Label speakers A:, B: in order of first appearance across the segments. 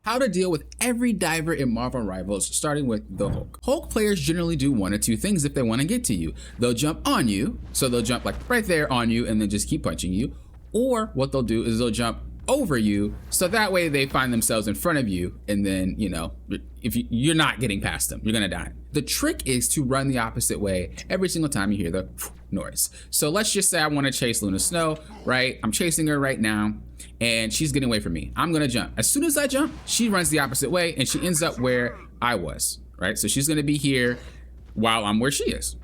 A: How to deal with every diver in Marvel Rivals, starting with the Hulk. Hulk players generally do one of two things if they want to get to you. They'll jump on you, so they'll jump like right there on you and then just keep punching you. Or what they'll do is they'll jump over you, so that way they find themselves in front of you, and then, you know, if you're not getting past them, you're gonna die. The trick is to run the opposite way every single time you hear the noise. So let's just say I want to chase Luna Snow, right? I'm chasing her right now, and she's getting away from me. I'm gonna jump. As soon as I jump, she runs the opposite way, and she ends up where I was, right? So she's gonna be here while I'm where she is.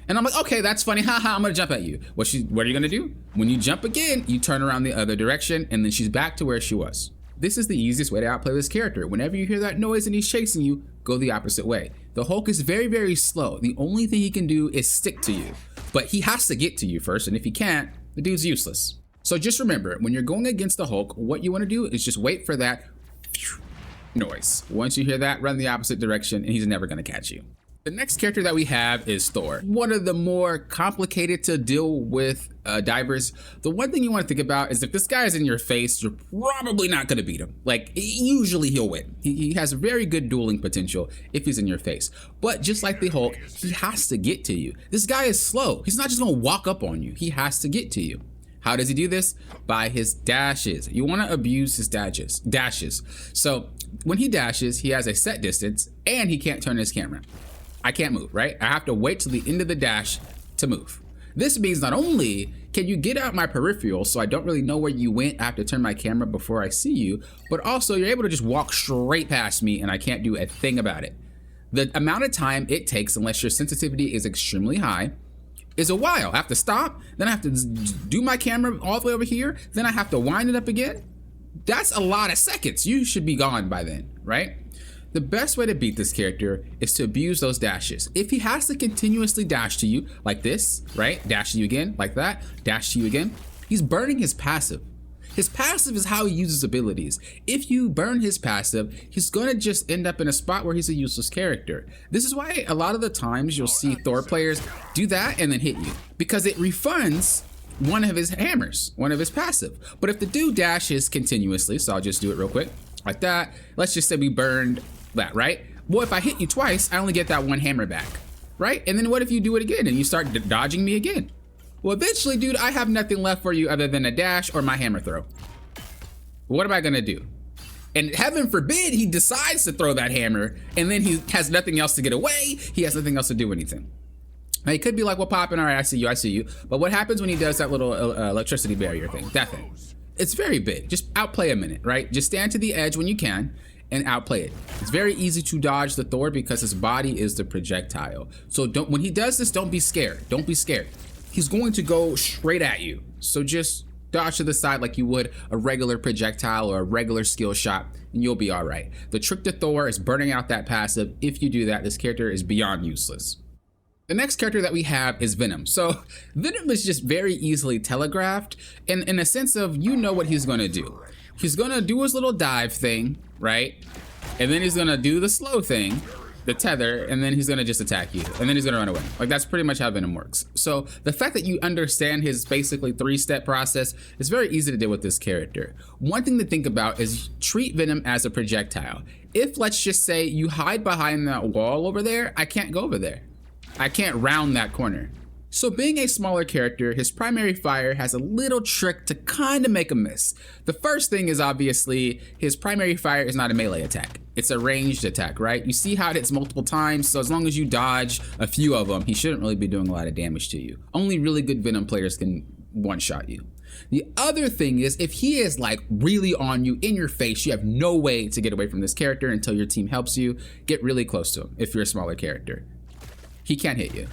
A: And I'm like, okay, that's funny, haha, I'm gonna jump at you. What are you gonna do? When you jump again, you turn around the other direction, and then she's back to where she was. This is the easiest way to outplay this character. Whenever you hear that noise and he's chasing you, go the opposite way. The Hulk is very, very slow. The only thing he can do is stick to you, but he has to get to you first, and if he can't, the dude's useless. So just remember, when you're going against the Hulk, what you wanna do is just wait for that noise. Once you hear that, run the opposite direction, and he's never gonna catch you. The next character that we have is Thor. One of the more complicated to deal with divers. The one thing you want to think about is if this guy is in your face, you're probably not going to beat him. Like, usually he'll win. He has very good dueling potential if he's in your face. But just like the Hulk, he has to get to you. This guy is slow. He's not just going to walk up on you. He has to get to you. How does he do this? By his dashes. You want to abuse his dashes. So when he dashes, he has a set distance and he can't turn his camera. I can't move, right? I have to wait till the end of the dash to move. This means not only can you get out my peripheral so I don't really know where you went, I have to turn my camera before I see you, but also you're able to just walk straight past me and I can't do a thing about it. The amount of time it takes, unless your sensitivity is extremely high, is a while. I have to stop, then I have to do my camera all the way over here, then I have to wind it up again. That's a lot of seconds. You should be gone by then, right? The best way to beat this character is to abuse those dashes. If he has to continuously dash to you like this, right? Dash to you again, like that, dash to you again. He's burning his passive. His passive is how he uses abilities. If you burn his passive, he's gonna just end up in a spot where he's a useless character. This is why a lot of the times you'll see Thor players do that and then hit you, because it refunds one of his hammers, one of his passive. But if the dude dashes continuously, so I'll just do it real quick, like that. Let's just say we burned that, right? Well, if I hit you twice, I only get that one hammer back, right? And then what if you do it again and you start dodging me again? Well, eventually, dude, I have nothing left for you other than a dash or my hammer throw. What am I gonna do? And heaven forbid he decides to throw that hammer and then he has nothing else to get away. He has nothing else to do anything. Now, he could be like, well, popping, all right, I see you. But what happens when he does that little electricity barrier thing, that thing? It's very big. Just outplay a minute, right? Just stand to the edge when you can and outplay it. It's very easy to dodge the Thor because his body is the projectile. So when he does this, don't be scared. Don't be scared. He's going to go straight at you. So just dodge to the side like you would a regular projectile or a regular skill shot, and you'll be all right. The trick to Thor is burning out that passive. If you do that, this character is beyond useless. The next character that we have is Venom. So Venom is just very easily telegraphed in a sense of, you know what he's gonna do. He's gonna do his little dive thing, right? And then he's gonna do the slow thing, the tether, and then he's gonna just attack you. And then he's gonna run away. Like, that's pretty much how Venom works. So the fact that you understand his basically 3-step process is very easy to deal with this character. One thing to think about is treat Venom as a projectile. If, let's just say, you hide behind that wall over there, I can't go over there. I can't round that corner. So being a smaller character, his primary fire has a little trick to kind of make him miss. The first thing is obviously his primary fire is not a melee attack. It's a ranged attack, right? You see how it hits multiple times, so as long as you dodge a few of them, he shouldn't really be doing a lot of damage to you. Only really good Venom players can one-shot you. The other thing is, if he is like really on you, in your face, you have no way to get away from this character until your team helps you. Get really close to him if you're a smaller character. He can't hit you.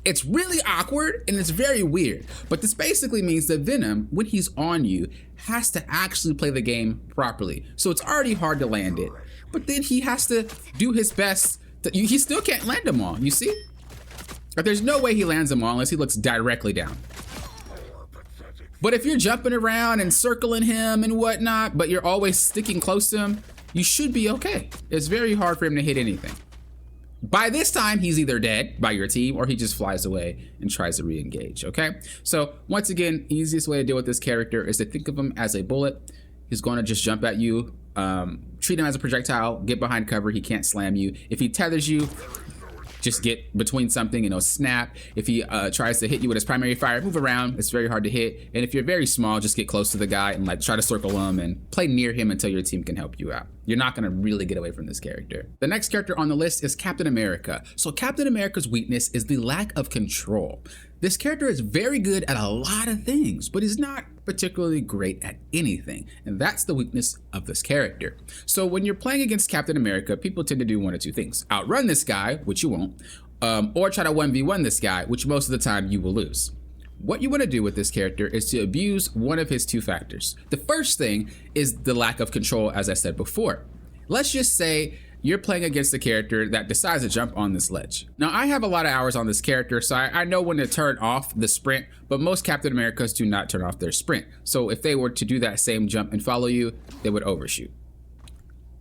A: It's really awkward and it's very weird, but this basically means that Venom, when he's on you, has to actually play the game properly. So it's already hard to land it, but then he has to do his best. He still can't land them all, you see? But there's no way he lands them all unless he looks directly down. But if you're jumping around and circling him and whatnot, but you're always sticking close to him, you should be okay. It's very hard for him to hit anything. By this time, he's either dead by your team or he just flies away and tries to re-engage, okay? So once again, easiest way to deal with this character is to think of him as a bullet. He's going to just jump at you treat him as a projectile, get behind cover, he can't slam you. If he tethers you, just get between something, you know, snap. If he tries to hit you with his primary fire, move around, it's very hard to hit. And if you're very small, just get close to the guy and like try to circle him and play near him until your team can help you out. You're not gonna really get away from this character. The next character on the list is Captain America. So Captain America's weakness is the lack of control. This character is very good at a lot of things, but he's not particularly great at anything. And that's the weakness of this character. So when you're playing against Captain America, people tend to do one of two things. Outrun this guy, which you won't, or try to 1v1 this guy, which most of the time you will lose. What you want to do with this character is to abuse one of his two factors. The first thing is the lack of control, as I said before. Let's just say you're playing against a character that decides to jump on this ledge. Now, I have a lot of hours on this character, so I know when to turn off the sprint, but most Captain Americas do not turn off their sprint. So if they were to do that same jump and follow you, they would overshoot.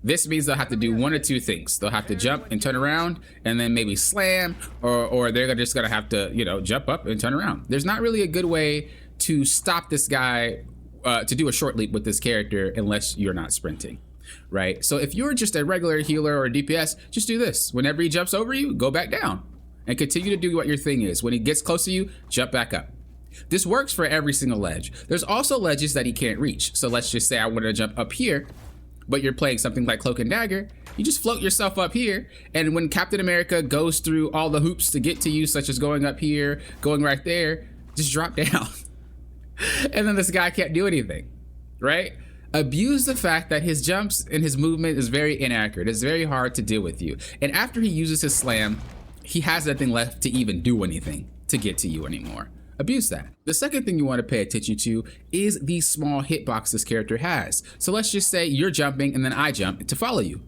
A: This means they'll have to do one of two things. They'll have to jump and turn around and then maybe slam, or they're just gonna have to, you know, jump up and turn around. There's not really a good way to stop this guy, to do a short leap with this character unless you're not sprinting. Right? So if you're just a regular healer or a DPS, just do this. Whenever he jumps over you, go back down and continue to do what your thing is. When he gets close to you, jump back up. This works for every single ledge. There's also ledges that he can't reach. So let's just say I want to jump up here, but you're playing something like Cloak and Dagger. You just float yourself up here. And when Captain America goes through all the hoops to get to you, such as going up here, going right there, just drop down. And then this guy can't do anything, right? Abuse the fact that his jumps and his movement is very inaccurate. It's very hard to deal with you. And after he uses his slam, he has nothing left to even do anything to get to you anymore. Abuse that. The second thing you want to pay attention to is the small hitbox this character has. So let's just say you're jumping and then I jump to follow you.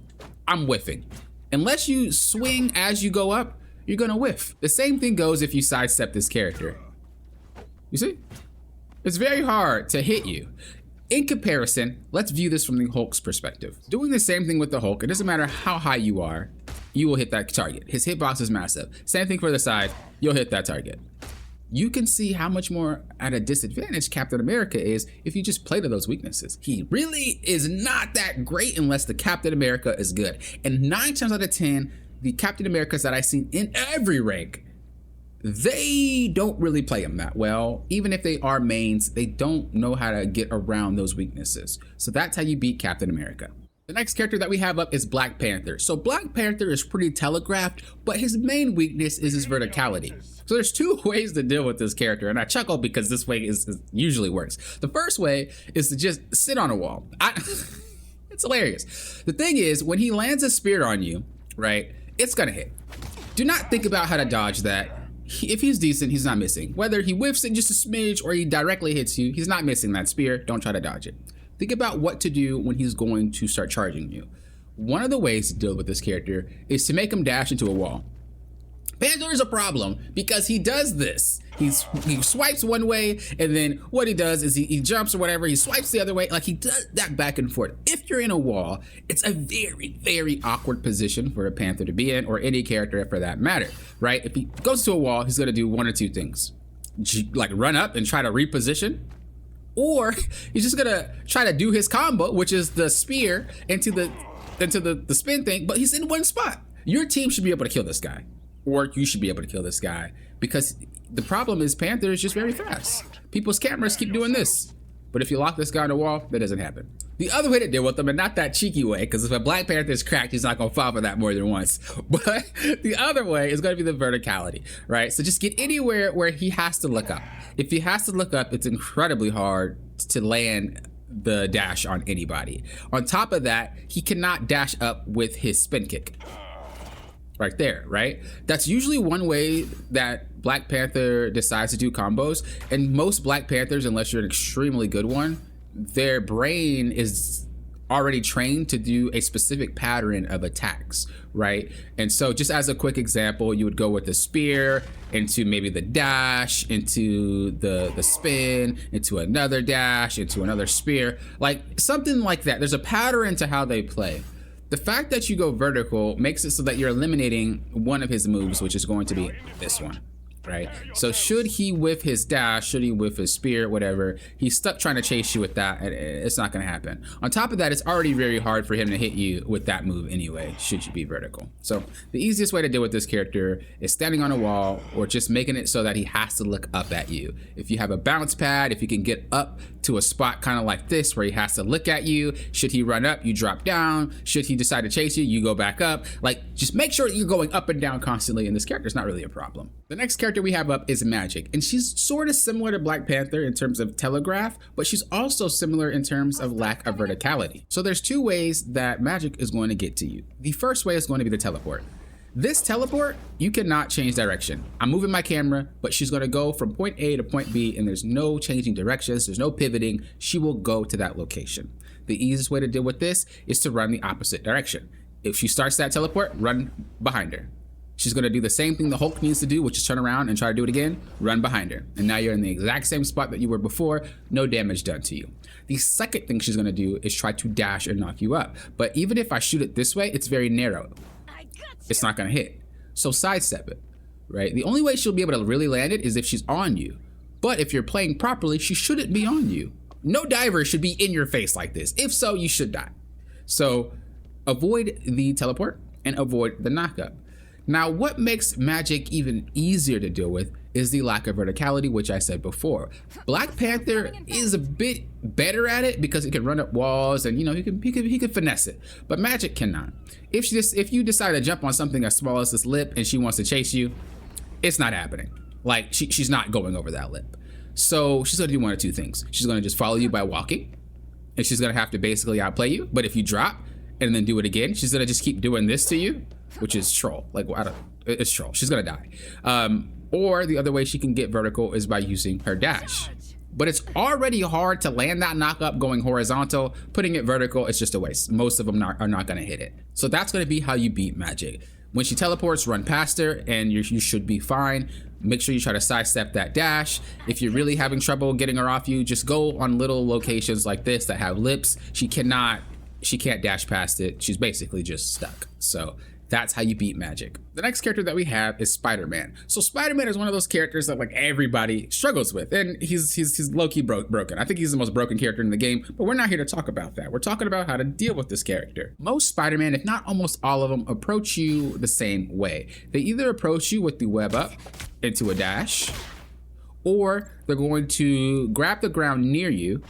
A: I'm whiffing. Unless you swing as you go up, you're gonna whiff. The same thing goes if you sidestep this character. You see? It's very hard to hit you. In comparison, let's view this from the Hulk's perspective. Doing the same thing with the Hulk, it doesn't matter how high you are, you will hit that target. His hitbox is massive. Same thing for the side, you'll hit that target. You can see how much more at a disadvantage Captain America is if you just play to those weaknesses. He really is not that great unless the Captain America is good. And 9 times out of 10, the Captain Americas that I've seen in every rank, they don't really play him that well. Even if they are mains, they don't know how to get around those weaknesses. So that's how you beat Captain America. The next character that we have up is Black Panther. So Black Panther is pretty telegraphed, but his main weakness is his verticality. So there's 2 ways to deal with this character, and I chuckle because this way is usually works. The first way is to just sit on a wall. It's hilarious. The thing is, when he lands a spear on you, right, it's gonna hit. Do not think about how to dodge that. If he's decent, he's not missing. Whether he whiffs it just a smidge or he directly hits you, he's not missing that spear. Don't try to dodge it. Think about what to do when he's going to start charging you. One of the ways to deal with this character is to make him dash into a wall. Panther is a problem because he does this. He swipes one way, and then what he does is he jumps or whatever, he swipes the other way. Like, he does that back and forth. If you're in a wall, it's a very, very awkward position for a Panther to be in, or any character for that matter, right? If he goes to a wall, he's gonna do one or two things. Like run up and try to reposition, or he's just gonna try to do his combo, which is the spear into the spin thing, but he's in one spot. Your team should be able to kill this guy, or you should be able to kill this guy, because the problem is Panther is just very fast. People's cameras keep doing this, but if you lock this guy on the wall, that doesn't happen. The other way to deal with them, and not that cheeky way, because if a Black Panther is cracked, he's not gonna fall for that more than once, but the other way is gonna be the verticality, right? So just get anywhere where he has to look up. If he has to look up, it's incredibly hard to land the dash on anybody. On top of that, he cannot dash up with his spin kick. Right there, right? That's usually one way that Black Panther decides to do combos. And most Black Panthers, unless you're an extremely good one, their brain is already trained to do a specific pattern of attacks, right? And so just as a quick example, you would go with the spear into maybe the dash, into the spin, into another dash, into another spear, like something like that. There's a pattern to how they play. The fact that you go vertical makes it so that you're eliminating one of his moves, which is going to be this one. right? So should he whiff his dash, should he whiff his spear, whatever, he's stuck trying to chase you with that, and it's not gonna happen. On top of that, it's already very hard for him to hit you with that move anyway, should you be vertical. So the easiest way to deal with this character is standing on a wall or just making it so that he has to look up at you. If you have a bounce pad, if you can get up to a spot kind of like this where he has to look at you, should he run up, you drop down. Should he decide to chase you, you go back up. Like, just make sure that you're going up and down constantly, and this character is not really a problem. The next character we have up is Magik, and she's sort of similar to Black Panther in terms of telegraph, but she's also similar in terms of lack of verticality. So there's two ways that Magik is going to get to you. The first way is going to be the teleport. This teleport, you cannot change direction. I'm moving my camera, but she's gonna go from point A to point B, and there's no changing directions, there's no pivoting. She will go to that location. The easiest way to deal with this is to run the opposite direction. If she starts that teleport, run behind her. She's gonna do the same thing the Hulk needs to do, which is turn around and try to do it again, run behind her. And now you're in the exact same spot that you were before, no damage done to you. The second thing she's gonna do is try to dash and knock you up. But even if I shoot it this way, it's very narrow. It's not gonna hit. So sidestep it, right? The only way she'll be able to really land it is if she's on you. But if you're playing properly, she shouldn't be on you. No diver should be in your face like this. If so, you should die. So avoid the teleport and avoid the knockup. Now, what makes Magik even easier to deal with is the lack of verticality, which I said before. Black Panther is a bit better at it because he can run up walls and, you know, he can finesse it, but Magik cannot. If you decide to jump on something as small as this lip and she wants to chase you, it's not happening. Like, she's not going over that lip. So she's gonna do one of two things. She's gonna just follow you by walking, and she's gonna have to basically outplay you. But if you drop and then do it again, she's gonna just keep doing this to you, which is troll. Like, it's troll. She's gonna die. Or the other way she can get vertical is by using her dash. But it's already hard to land that knock-up going horizontal. Putting it vertical, it's just a waste. Most of them are not gonna hit it. So that's gonna be how you beat Magik. When she teleports, run past her and you should be fine. Make sure you try to sidestep that dash. If you're really having trouble getting her off you, just go on little locations like this that have lips. She can't dash past it. She's basically just stuck. So that's how you beat Magik. The next character that we have is Spider-Man. So Spider-Man is one of those characters that like everybody struggles with, and he's low-key broken. I think he's the most broken character in the game, but we're not here to talk about that. We're talking about how to deal with this character. Most Spider-Man, if not almost all of them, approach you the same way. They either approach you with the web up into a dash, or they're going to grab the ground near you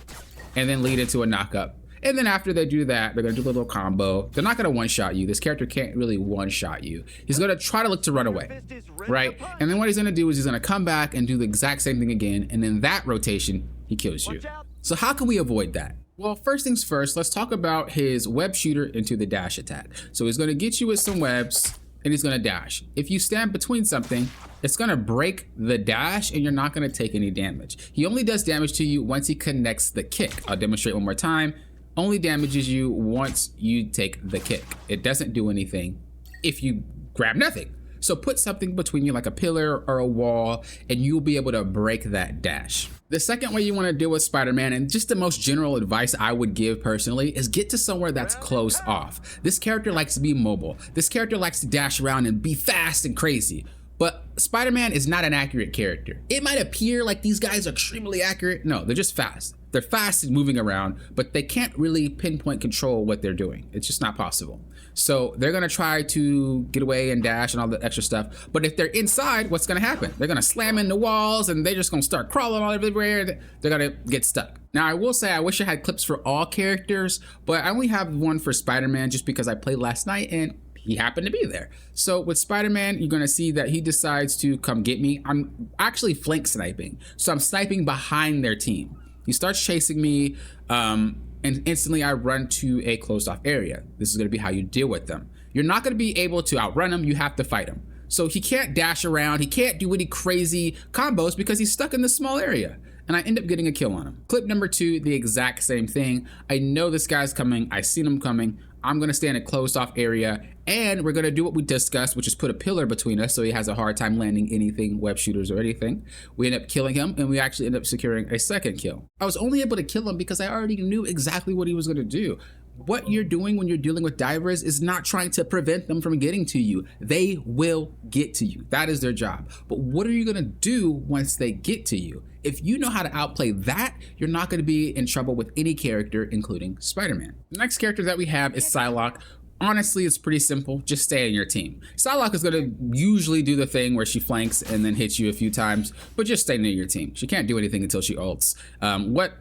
A: and then lead into a knock-up. And then after they do that, they're gonna do a little combo. They're not gonna one-shot you. This character can't really one-shot you. He's gonna try to look to run away, right? And then what he's gonna do is he's gonna come back and do the exact same thing again, and then that rotation, he kills you. So how can we avoid that? Well, first things first, let's talk about his web shooter into the dash attack. So he's gonna get you with some webs, and he's gonna dash. If you stand between something, it's gonna break the dash and you're not gonna take any damage. He only does damage to you once he connects the kick. I'll demonstrate one more time. Only damages you once you take the kick. It doesn't do anything if you grab nothing. So put something between you like a pillar or a wall and you'll be able to break that dash. The second way you want to deal with Spider-Man, and just the most general advice I would give personally, is get to somewhere that's closed off. This character likes to be mobile. This character likes to dash around and be fast and crazy. But Spider-Man is not an accurate character. It might appear like these guys are extremely accurate. No, they're just fast. They're fast and moving around, but they can't really pinpoint control what they're doing. It's just not possible. So they're gonna try to get away and dash and all the extra stuff. But if they're inside, what's gonna happen? They're gonna slam into walls and they're just gonna start crawling all everywhere. They're gonna get stuck. Now I will say I wish I had clips for all characters, but I only have one for Spider-Man just because I played last night and he happened to be there. So with Spider-Man, you're gonna see that he decides to come get me. I'm actually flank sniping. So I'm sniping behind their team. He starts chasing me, and instantly I run to a closed off area. This is gonna be how you deal with them. You're not gonna be able to outrun him, you have to fight him. So he can't dash around, he can't do any crazy combos because he's stuck in this small area. And I end up getting a kill on him. Clip number 2, the exact same thing. I know this guy's coming, I seen him coming. I'm gonna stay in a closed off area and we're gonna do what we discussed, which is put a pillar between us so he has a hard time landing anything, web shooters or anything. We end up killing him and we actually end up securing a second kill. I was only able to kill him because I already knew exactly what he was gonna do. what you're doing when you're dealing with divers is not trying to prevent them from getting to you. They will get to you. That is their job. But what are you gonna do once they get to you? If you know how to outplay that, you're not gonna be in trouble with any character, including Spider-Man. The next character that we have is Psylocke. Honestly, it's pretty simple. Just stay on your team. Psylocke is gonna usually do the thing where she flanks and then hits you a few times, but just stay near your team. She can't do anything until she ults. What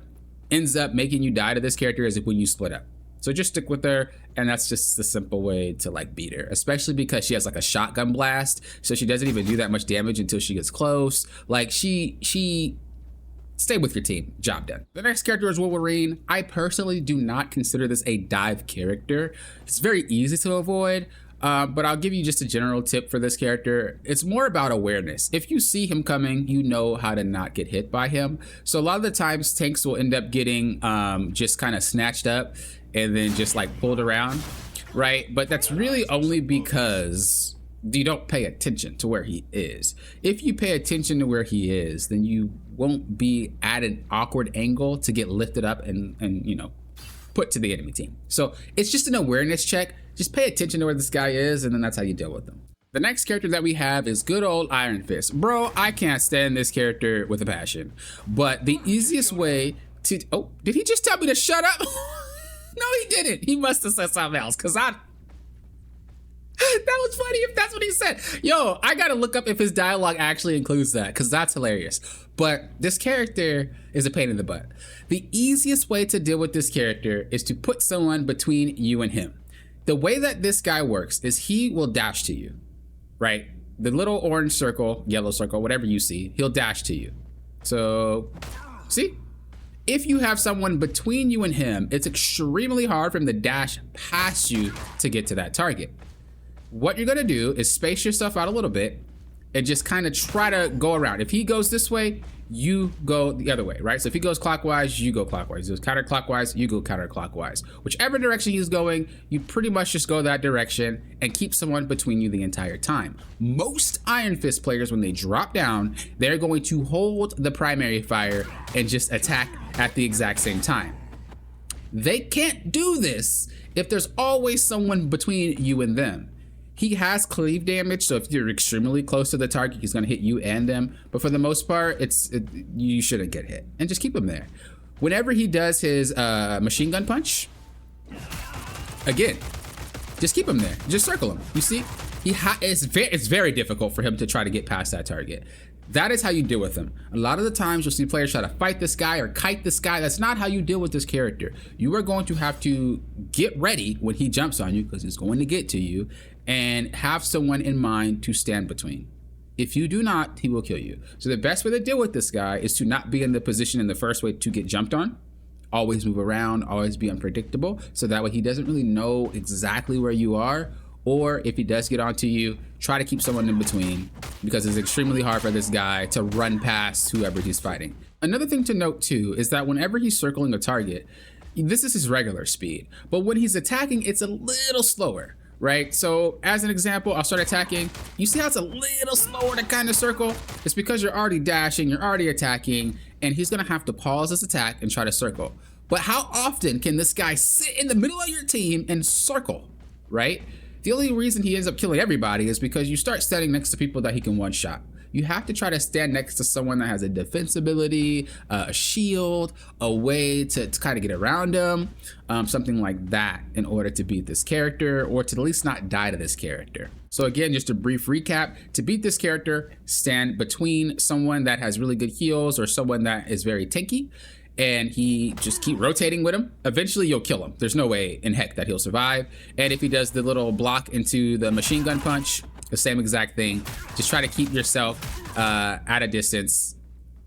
A: ends up making you die to this character is when you split up. So just stick with her, and that's just the simple way to like beat her, especially because she has like a shotgun blast, so she doesn't even do that much damage until she gets close. Like she stay with your team, job done. The next character is Wolverine. I personally do not consider this a dive character. It's very easy to avoid, but I'll give you just a general tip for this character. It's more about awareness. If you see him coming, you know how to not get hit by him. So a lot of the times tanks will end up getting just kind of snatched up and then just like pulled around, right? But that's really only because you don't pay attention to where he is. If you pay attention to where he is, then you won't be at an awkward angle to get lifted up and you know, put to the enemy team. So it's just an awareness check. Just pay attention to where this guy is, and then that's how you deal with them. The next character that we have is good old Iron Fist. Bro, I can't stand this character with a passion. But the easiest way to, oh, did he just tell me to shut up? No, he didn't. He must have said something else, because that was funny if that's what he said. Yo, I gotta look up if his dialogue actually includes that, because that's hilarious. But this character is a pain in the butt. The easiest way to deal with this character is to put someone between you and him. The way that this guy works is he will dash to you, right? The little orange circle, yellow circle, whatever you see, he'll dash to you. So, see? If you have someone between you and him, it's extremely hard for him to dash past you to get to that target. What you're gonna do is space yourself out a little bit and just kind of try to go around. If he goes this way, you go the other way, right? So if he goes clockwise, you go clockwise. If he goes counterclockwise, you go counterclockwise. Whichever direction he's going, you pretty much just go that direction and keep someone between you the entire time. Most Iron Fist players, when they drop down, they're going to hold the primary fire and just attack at the exact same time. They can't do this if there's always someone between you and them. He has cleave damage, so if you're extremely close to the target, he's gonna hit you and them. But for the most part, you shouldn't get hit, and just keep him there. Whenever he does his machine gun punch, again, just keep him there. Just circle him. You see, it's very difficult for him to try to get past that target. That is how you deal with him. A lot of the times you'll see players try to fight this guy or kite this guy. That's not how you deal with this character. You are going to have to get ready when he jumps on you, because he's going to get to you, and have someone in mind to stand between. If you do not, he will kill you. So the best way to deal with this guy is to not be in the position in the first way to get jumped on. Always move around, always be unpredictable, so that way he doesn't really know exactly where you are. Or if he does get onto you, try to keep someone in between, because it's extremely hard for this guy to run past whoever he's fighting. Another thing to note too is that whenever he's circling a target, this is his regular speed, but when he's attacking, it's a little slower, right? So as an example, I'll start attacking. You see how it's a little slower to kind of circle? It's because you're already dashing, you're already attacking, and he's gonna have to pause his attack and try to circle. But how often can this guy sit in the middle of your team and circle, right? The only reason he ends up killing everybody is because you start standing next to people that he can one-shot. You have to try to stand next to someone that has a defense ability, a shield, a way to kind of get around him, something like that, in order to beat this character, or to at least not die to this character. So again, just a brief recap: to beat this character, stand between someone that has really good heals or someone that is very tanky, and he just keep rotating with him. Eventually you'll kill him. There's no way in heck that he'll survive. And if he does the little block into the machine gun punch, the same exact thing. Just try to keep yourself at a distance,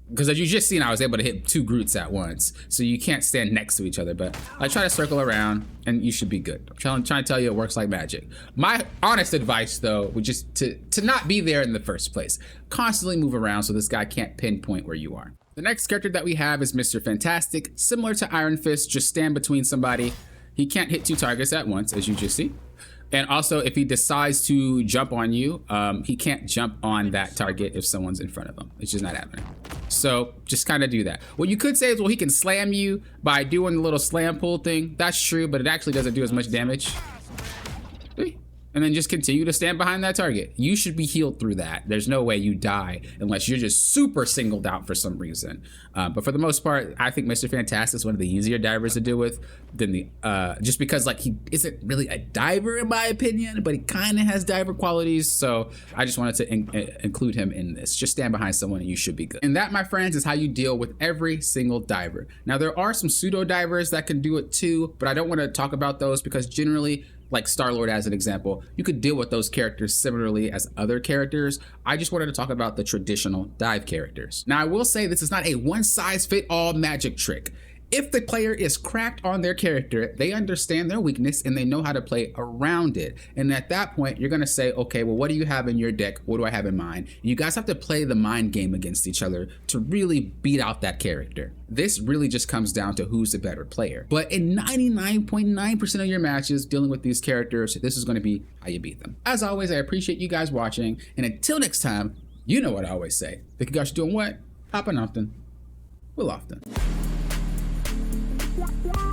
A: because as you just seen, I was able to hit 2 Groots at once, so you can't stand next to each other. But I try to circle around and you should be good. I'm trying to tell you, it works like magic. My honest advice though would just to not be there in the first place. Constantly move around so this guy can't pinpoint where you are. The next character that we have is Mr. Fantastic. Similar to Iron Fist, just stand between somebody. He can't hit 2 targets at once, as you just see. And also, if he decides to jump on you, he can't jump on that target if someone's in front of him. It's just not happening. So just kind of do that. What you could say is, well, he can slam you by doing the little slam pull thing. That's true, but it actually doesn't do as much damage. And then just continue to stand behind that target. You should be healed through that. There's no way you die unless you're just super singled out for some reason. But for the most part, I think Mr. Fantastic is one of the easier divers to deal with than the, just because like he isn't really a diver in my opinion, but he kind of has diver qualities. So I just wanted to include him in this. Just stand behind someone and you should be good. And that, my friends, is how you deal with every single diver. Now there are some pseudo divers that can do it too, but I don't want to talk about those because generally, like Star-Lord as an example, you could deal with those characters similarly as other characters. I just wanted to talk about the traditional dive characters. Now I will say this is not a one-size-fit-all magic trick. If the player is cracked on their character, they understand their weakness and they know how to play around it. And at that point, you're gonna say, okay, well, what do you have in your deck? What do I have in mine? And you guys have to play the mind game against each other to really beat out that character. This really just comes down to who's the better player. But in 99.9% of your matches dealing with these characters, this is gonna be how you beat them. As always, I appreciate you guys watching. And until next time, you know what I always say. Think you guys are doing what? Hopping often. Will often.
B: Yeah.